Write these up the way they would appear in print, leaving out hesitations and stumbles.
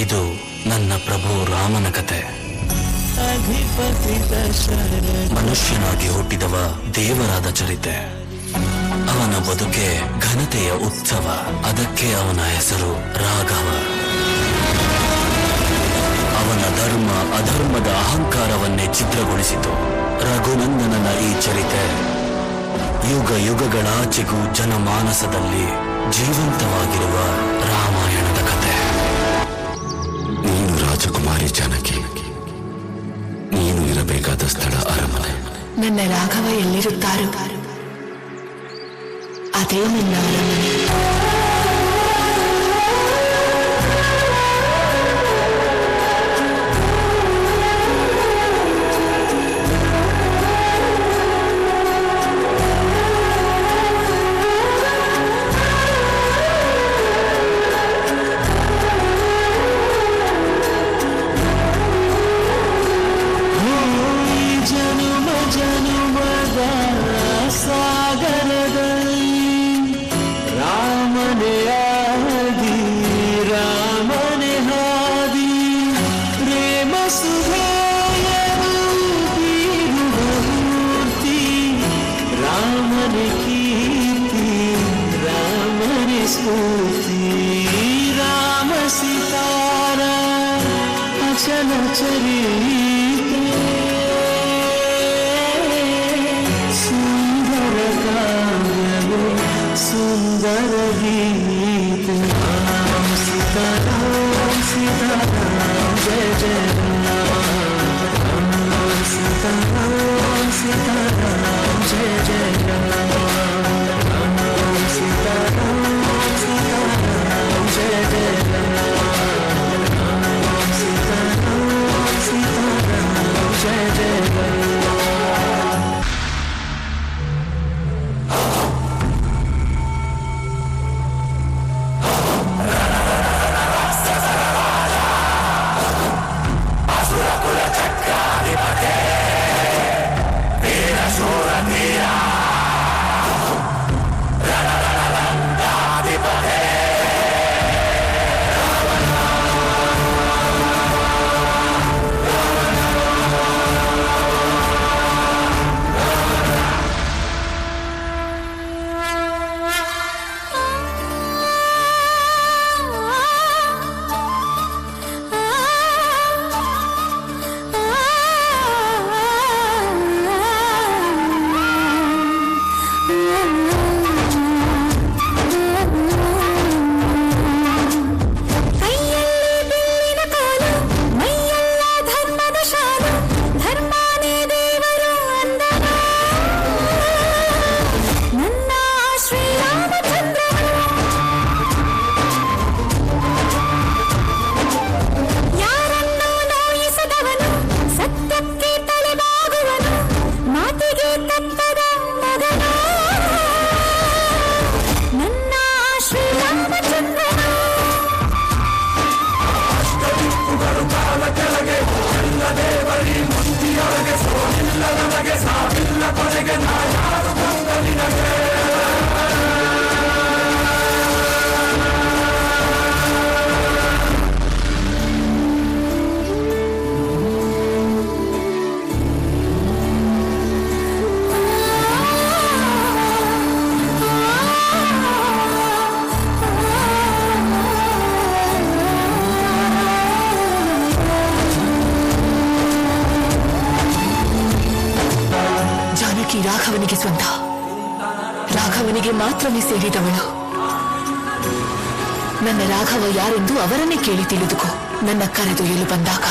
ಇದು ನನ್ನ ಪ್ರಭು ರಾಮನ ಕತೆ. ಮನುಷ್ಯನಾಗಿ ಹುಟ್ಟಿದವ ದೇವರಾದ ಚರಿತೆ. ಅವನ ಬದುಕೆ ಘನತೆಯ ಉತ್ಸವ. ಅದಕ್ಕೆ ಅವನ ಹೆಸರು ರಾಘವ. ಅವನ ಧರ್ಮ ಅಧರ್ಮದ ಅಹಂಕಾರವನ್ನೇ ಚಿತ್ರಗೊಳಿಸಿತು. ರಘುನಂದನನ ಈ ಚರಿತೆ ಯುಗ ಯುಗಗಳಾಚೆಗೂ ಜನಮಾನಸದಲ್ಲಿ ಜೀವಂತವಾಗಿರುವ ರಾಮಾಯಣದ ಕತೆ. ನೀನು ರಾಜಕುಮಾರಿ ಜಾನಕಿ. ನೀನು ಇರಬೇಕಾದ ಸ್ಥಳ ಅರಮನೆ. ನನ್ನ ರಾಘವ ಎಲ್ಲಿರುತ್ತಾರೋ ಅದೇ ನನ್ನ ಅರಮನೆ. राम सितारा अचल चरिते सुंदर काव्य सुंदर गीत. राम सीताराम सीताराम जय जय राम. राम सीताराम सीताराम जय जय राम. राम सीताराम सीताराम जय जय राम. राम सीताराम सीताराम जय जय राम. ರಾಘವನಿಗೆ ಸ್ವಂತ. ರಾಘವನಿಗೆ ಮಾತ್ರವೇ ಸೇರಿದವಳು. ನನ್ನ ರಾಘವ ಯಾರೆಂದು ಅವರನ್ನೇ ಕೇಳಿ ತಿಳಿದುಕೋ ನನ್ನ ಕರೆದೊಯ್ಯಲು ಬಂದಾಗ.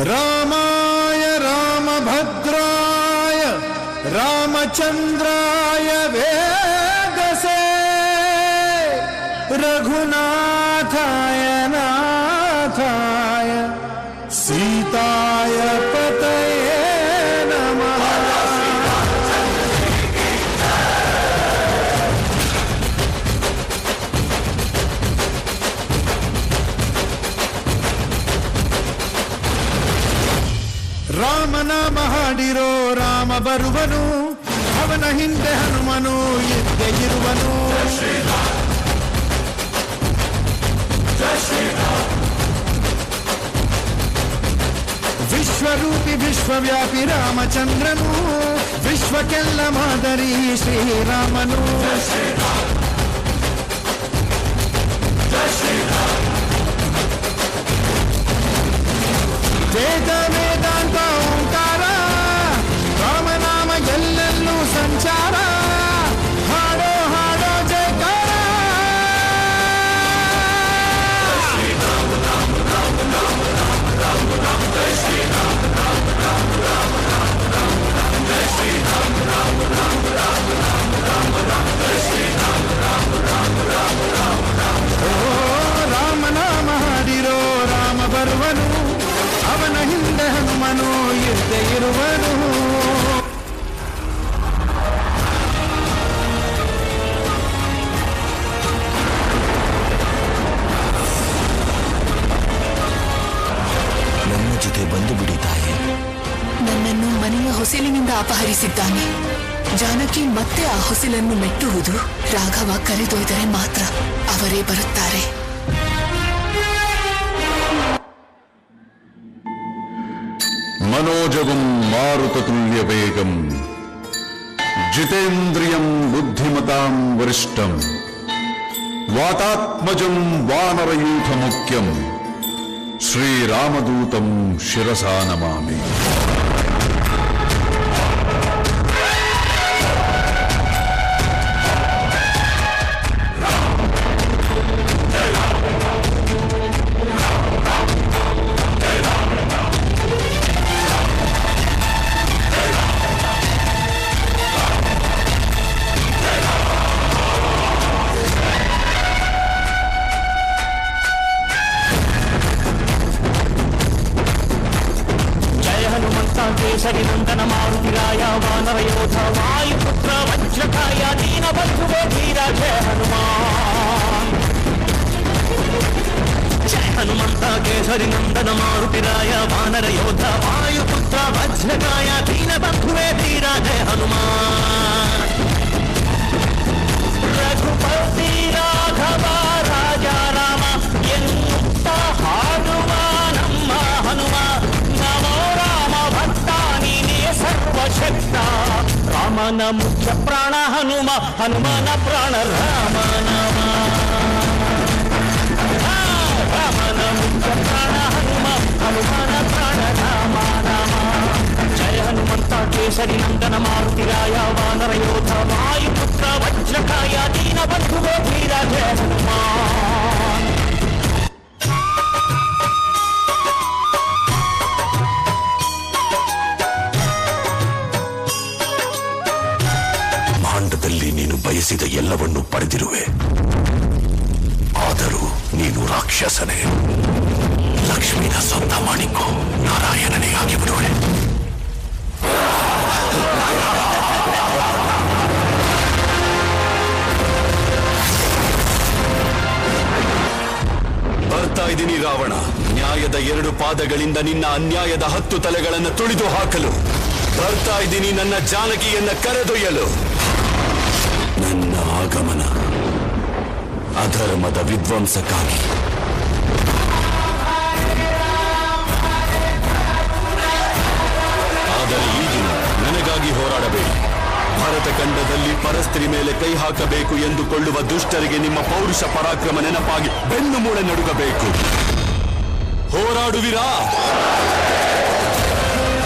ರಾಮಾಯ ರಾಮಭದ್ರಾಯ ರಾಮಚಂದ್ರಾಯ ವೇದಸೇ ರಘುನಾಥಾಯ ನಾಥಾಯ सीताय पतये नमः. ರಾಮನಾಮ ಹಾಡಿರೋ ರಾಮ ಬರುವನು, ಅವನ ಹಿಂದೆ ಹನುಮನು ಇದ್ದೇ ಇರುವನು. ವಿಶ್ವವ್ಯಾಪಿ ರಾಮಚಂದ್ರನು, ವಿಶ್ವಕ್ಕೆಲ್ಲ ಮಾದರಿ ಶ್ರೀರಾಮನು. ವೇದ ವೇದಾಂತ ಓಂಕಾರ, ರಾಮನಾಮ ಎಲ್ಲೆಲ್ಲೂ ಸಂಚಾರ. ಹಾಡೋ ಹಾಡೋ ಜಯಕಾರ. ರಾಮನಾಮ ಹಾಡಿರೋ ರಾಮ ಬರುವನು, ಅವನ ಹಿಂದೆ ಹನುಮನು ಇದ್ದೇ ಇರುವನು. ನನ್ನ ಜೊತೆ ಬಂದು ಬಿಡಿ ತಾಯಿ. ನನ್ನನ್ನು ಮನೆಯ ಹೊಸಿಲಿನಿಂದ ಅಪಹರಿಸಿದ್ದಾನೆ. ಜಾನಕಿ ಮತ್ತೆ ಆ ಹೊಸಿಲನ್ನು ಮೆಟ್ಟುವುದು ರಾಘವ ಕರೆದೊಯ್ದರೆ ಮಾತ್ರ ಅವರೇ ಬರುತ್ತಾರೆ. മനോജവും മാരുതതുല്യവേഗം ജിതേന്ദ്രിയം ബുദ്ധിമതാം വരിഷ്ഠം വാതാത്മജം വാനരയൂഥമുഖ്യം ശ്രീരാമദൂതം ശിരസാ നമാമി. ಕೇಸರಿ ನಂದನ ಮಾರುತಿರಾಯ ವಾನರ ಯೋಧ ವಾಯುಪುತ್ರ ವಜ್ರಕಾಯ ದೀನಬಂಧುವೇ ಧೀರ ಜಯ ಹನುಮಾನ್. ಜಯ ಹನುಮಂತ ಕೇಸರಿ ನಂದನ ಮಾರುತಿರಾಯ ವಾನರ ಯೋಧ ವಾಯುಪುತ್ರ ವಜ್ರಕಾಯ ದೀನಬಂಧುವೇ ಧೀರ ಜಯ ಹನುಮಾನ್. ರಘುಪತಿ ರಾಘವ ರಾಜ ರಾಮ ಎನ್ನುತ್ತ ಹಾಡುವ ನಮ್ಮ ಹನುಮ. ಸರ್ವಶಕ್ತ ರಾಮನ ಮುಖ್ಯ ಪ್ರಾಣ ಹನುಮ, ಹನುಮನ ಪ್ರಾಣ ರಾಮ ನಾಮ. ರಾಮನ ಮುಖ್ಯ ಪ್ರಾಣ ಹನುಮ, ಹನುಮನ ಪ್ರಾಣ ರಾಮ ನಾಮ. ಜಯ ಹನುಮಂತ ಕೇಸರಿ ನಂದನ ಮಾರುತಿರಾಯ ವಾನರ ಯೋಧ ವಾಯುಪುತ್ರ ವಜ್ರಕಾಯ ದೀನಬಂಧುವೇ ಧೀರ ಜಯ ಹನುಮಾನ್. ನೀನು ಬಯಸಿದ ಎಲ್ಲವನ್ನೂ ಪಡೆದಿರುವೆ. ಆದರೂ ನೀನು ರಾಕ್ಷಸನೇ. ಲಕ್ಷ್ಮಿನ ಸ್ವಂತ ಮಾಡಿಕೊ, ನಾರಾಯಣನೇ ಆಗಿಬಿಡುವೆ. ಬರ್ತಾ ಇದ್ದೀನಿ ರಾವಣ. ನ್ಯಾಯದ 2 ಪಾದಗಳಿಂದ ನಿನ್ನ ಅನ್ಯಾಯದ 10 ತಲೆಗಳನ್ನು ತುಳಿದು ಹಾಕಲು ಬರ್ತಾ ಇದ್ದೀನಿ. ನನ್ನ ಜಾನಕಿಯನ್ನ ಕರೆದೊಯ್ಯಲು. ನನ್ನ ಆಗಮನ ಅಧರ್ಮದ ವಿಧ್ವಂಸಕ್ಕಾಗಿ. ಆದರೆ ಈ ದಿನ ನನಗಾಗಿ ಹೋರಾಡಬೇಡಿ. ಭಾರತ ಖಂಡದಲ್ಲಿ ಪರಸ್ತ್ರೀ ಮೇಲೆ ಕೈ ಹಾಕಬೇಕು ಎಂದುಕೊಳ್ಳುವ ದುಷ್ಟರಿಗೆ ನಿಮ್ಮ ಪೌರುಷ ಪರಾಕ್ರಮ ನೆನಪಾಗಿ ಬೆನ್ನು ಮೂಳೆ ನಡುಗಬೇಕು. ಹೋರಾಡುವಿರಾ?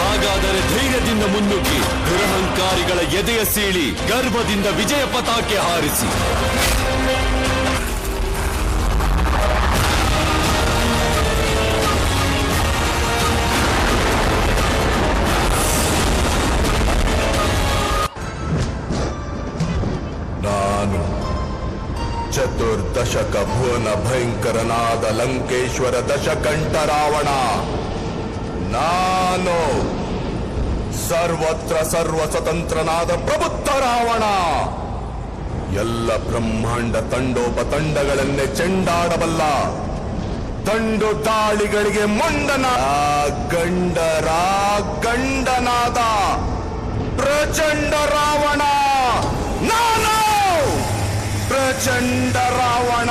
ಹಾಗಾದರೆ ಧೈರ್ಯದಿಂದ ಮುನ್ನುಗ್ಗಿ ದುರಹಂಕಾರಿಗಳ ಎದೆಯ ಸೀಳಿ ಗರ್ವದಿಂದ ವಿಜಯ ಪತಾಕೆ ಹಾರಿಸಿ. ನಾನು ಚತುರ್ದಶಕ ಭುವನ ಭಯಂಕರನಾದ ಲಂಕೇಶ್ವರ ದಶಕಂಠ ರಾವಣ. ನಾನು ಸರ್ವತ್ರ ಸರ್ವ ಸ್ವತಂತ್ರನಾದ ಪ್ರಬುದ್ಧ ರಾವಣ. ಎಲ್ಲ ಬ್ರಹ್ಮಾಂಡ ತಂಡೋಪತಂಡಗಳನ್ನೇ ಚೆಂಡಾಡಬಲ್ಲ ದಂಡು ದಾಳಿಗಳಿಗೆ ಮೊಂಡನ ಗಂಡನಾದ ಪ್ರಚಂಡ ರಾವಣ. ನಾನು ಪ್ರಚಂಡ ರಾವಣ.